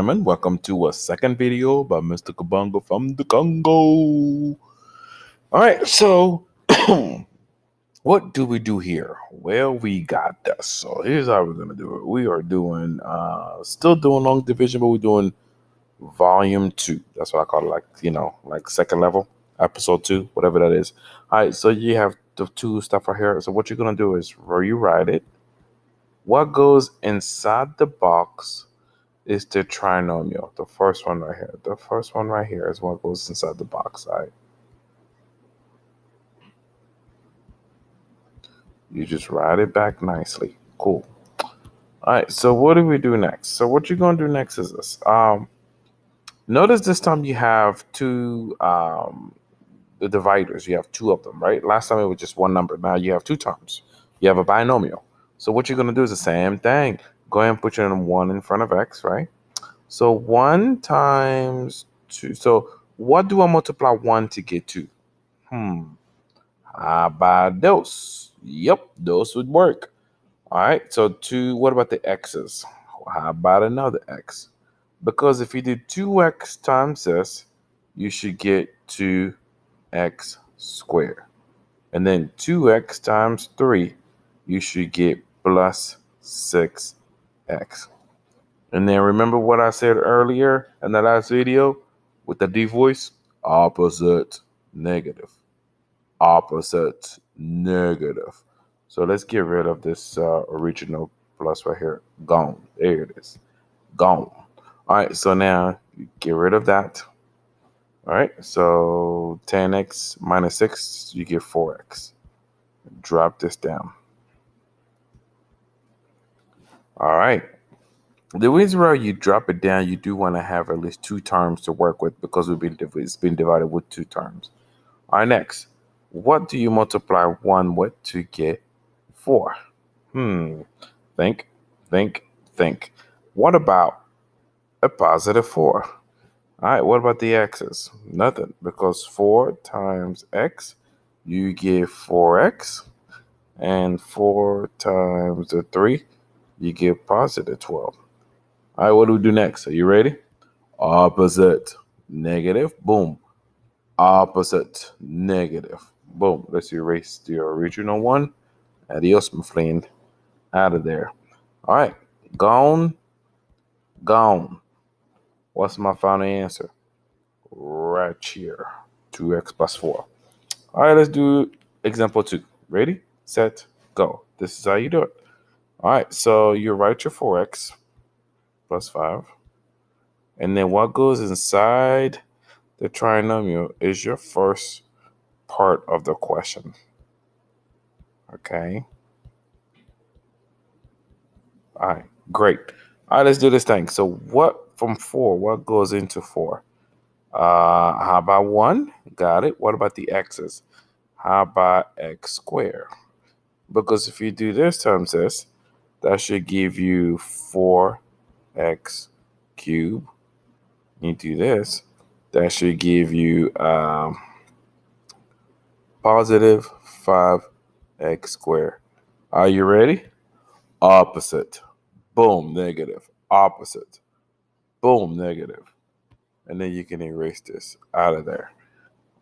gentlemen, welcome to a second video by Mr. Kabongo from the Congo. All right, so what do we do here? Well, we got this. So here's how we're gonna do it. We are doing still doing long division, but we're doing volume 2. That's what I call it, like second level, episode 2, whatever that is. All right, so you have the two stuff right here. So what you're gonna do is rewrite it. What goes inside the box is the trinomial. The first one right here. The first one right here is what goes inside the box. All right. You just write it back nicely. Cool. All right. So what do we do next? So what you're gonna do next is this. Notice this time you have two the dividers. You have two of them, right? Last time it was just one number. Now you have two terms. You have a binomial. So what you're gonna do is the same thing. Go ahead and put your 1 in front of x, right? So 1 times 2. So what do I multiply 1 to get 2? How about those? Yep, those would work. All right, so 2, what about the x's? How about another x? Because if you do 2x times this, you should get 2x squared. And then 2x times 3, you should get plus 6x. And then remember what I said earlier in the last video with the D voice? Opposite, negative. Opposite, negative. So let's get rid of this original plus right here. Gone. There it is. Gone. All right, so now you get rid of that. All right, so 10x minus 6, you get 4x. Drop this down. All right. The reason why you drop it down, you do want to have at least two terms to work with because it's been divided with two terms. All right, next. What do you multiply 1 with to get 4? Think, think, think. What about a positive 4? All right, what about the x's? Nothing, because 4 times x, you get 4x. And 4 times the 3, you get positive 12. All right, what do we do next? Are you ready? Opposite, negative, boom. Opposite, negative, boom. Let's erase the original one. Adios, my friend. Out of there. All right, gone, gone. What's my final answer? Right here, 2x plus 4. All right, let's do example 2. Ready, set, go. This is how you do it. All right, so you write your 4x plus 5. And then what goes inside the trinomial is your first part of the question. Okay. All right, great. All right, let's do this thing. So what from 4, what goes into 4? How about 1? Got it. What about the x's? How about x squared? Because if you do this times this, that should give you 4x cubed. You do this, that should give you positive 5x squared. Are you ready? Opposite. Boom, negative. Opposite. Boom, negative. And then you can erase this out of there.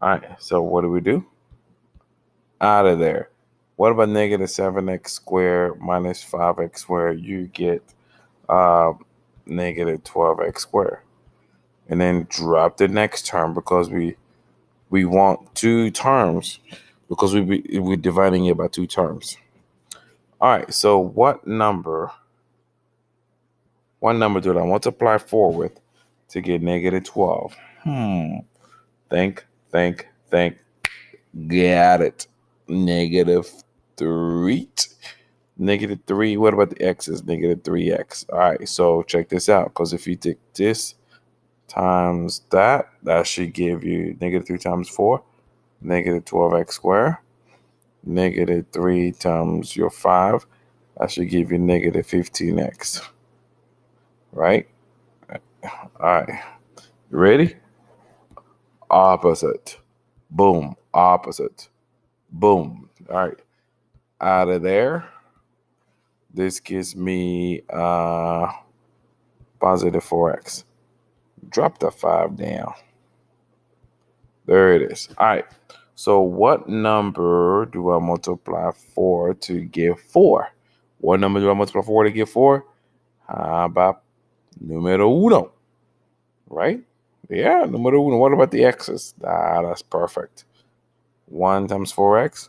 All right, so what do we do? Out of there. What about negative 7x squared minus 5x squared? You get negative 12x squared. And then drop the next term because we want two terms because we're dividing it by two terms. All right, so what number do I multiply 4 with to get negative 12? Think. Got it. Negative 3. Negative 3. What about the x's? Negative 3x. All right, so check this out because if you take this times that should give you negative 3 times 4, negative 12x squared. Negative 3 times your 5, that should give you negative 15x. Right? All right. You ready? Opposite. Boom. Opposite. Boom. All right. Out of there. This gives me positive 4x. Drop the 5 down. There it is. All right. So what number do I multiply 4 to get 4? What number do I multiply 4 to get 4? How about numero uno? Right? Yeah, numero uno. What about the x's? That's perfect. 1 times 4x,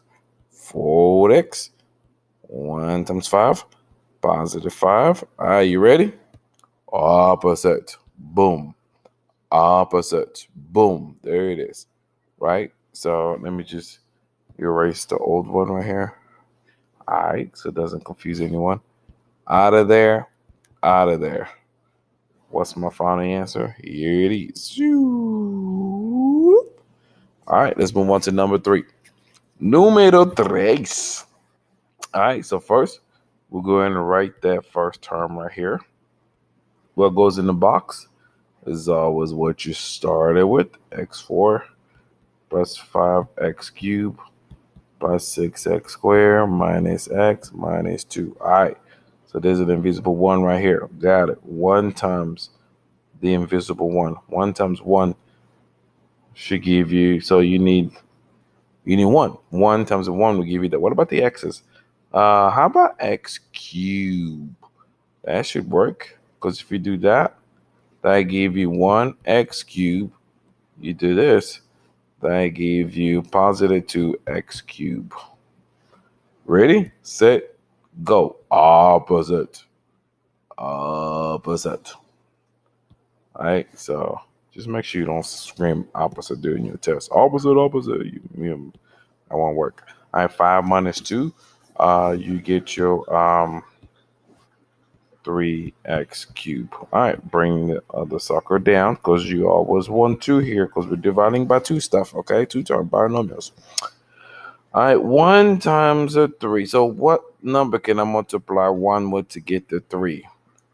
4x. 1 times 5, positive 5. Are you ready? Opposite. Boom. Opposite. Boom. There it is. Right? So let me just erase the old one right here. All right. So it doesn't confuse anyone. Out of there. Out of there. What's my final answer? Here it is. All right. Let's move on to number 3. Número 3. All right. So first, we'll go ahead and write that first term right here. What goes in the box is always what you started with. X4 plus 5x cubed plus 6x squared minus x minus 2. All right. So there's an invisible 1 right here. Got it. 1 times the invisible 1. 1 times 1 should give you, so you need 1. 1 times 1 will give you that. What about the x's? How about x cubed? That should work, because if you do that, that gave you 1x cubed. You do this, that gave you positive 2x cubed. Ready, set, go. Opposite. Opposite. All right, so just make sure you don't scream opposite during your test. Opposite, opposite. That won't work. All right, 5 minus 2. You get your 3x cubed. All right, bring the other sucker down, because you always want 2 here, because we're dividing by 2 stuff, okay? 2 term binomials. All right, 1 times a 3. So what number can I multiply 1 with to get the 3?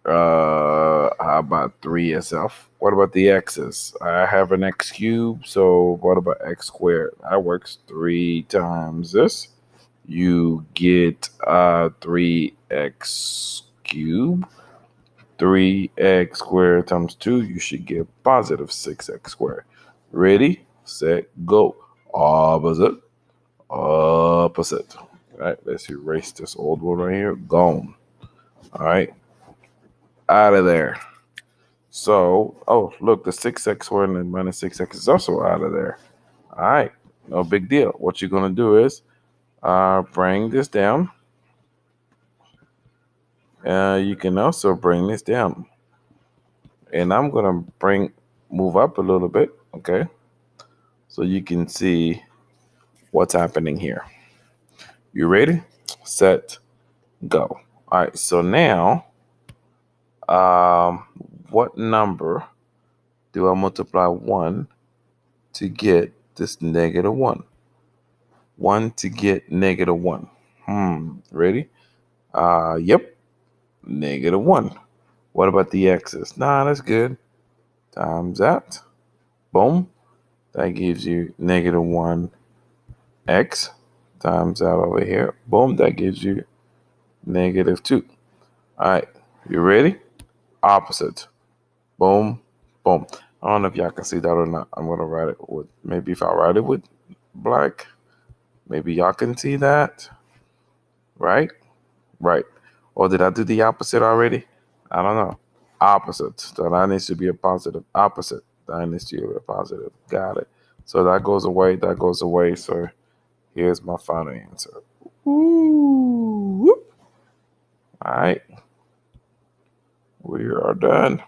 How about 3 itself? What about the x's? I have an x cubed, so what about x squared? That works. 3 times this. You get 3x cubed. 3x squared times 2, you should get positive 6x squared. Ready, set, go. Opposite. Opposite. All right, let's erase this old one right here. Gone. All right, out of there. So, oh, look, the 6x squared and minus 6x is also out of there. All right, no big deal. What you're going to do is bring this down. You can also bring this down. And I'm going to move up a little bit, okay? So you can see what's happening here. You ready? Set, go. All right, so now, what number do I multiply 1 to get this negative 1? 1 to get negative 1. Ready? Yep, negative 1. What about the x's? Nah, that's good. Times that. Boom. That gives you negative 1x times that over here. Boom, that gives you negative 2. All right, you ready? Opposite. Boom, boom. I don't know if y'all can see that or not. I'm going to write it with, maybe if I write it with black, maybe y'all can see that. Right? Right. Or did I do the opposite already? I don't know. Opposite. So that needs to be a positive. Opposite. That needs to be a positive. Got it. So that goes away. That goes away. So here's my final answer. Ooh. Whoop. All right. We are done.